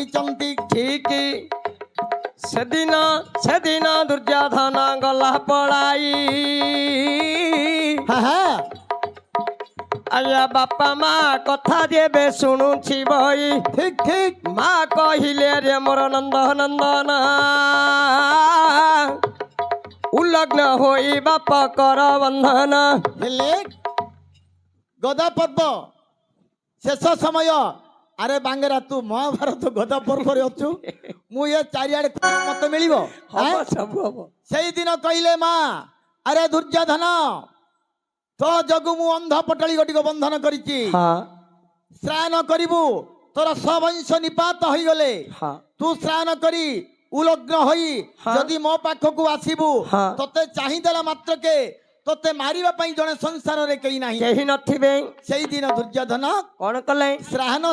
କରିଚନ୍ତି। ठीक सेदिन सेदिन दुर्योधन गला पड़ाई हाँ हाँ आया बापा माँ कथा जेबे शुणुछि बई ठीक ठीक माँ कहिले रे मोर नंद नंदन उल्लग्न होई बाप कर बंधन हेले गदा पर्व शेष समय अरे बांगेरा तू महाभारत गदा पर्व रे अछु मु ये चारियाडे मत मिलिबो हम सब हम सेई दिन कहिले माँ अरे दुर्योधन तो जगु मु अंध पटली गटिक बंधन करिछि हाँ श्रान करिबु तोर सवंश निपात होई गले हाँ तू श्रान करी उलग्न होई हाँ। जदि मो पाखकु आसीबु हाँ। तते चाहि देला मात्र के तते मारिबा पई जने संसार रे केही नाही केही नथिबे सेई दिन दुर्योधन कौन कले श्रान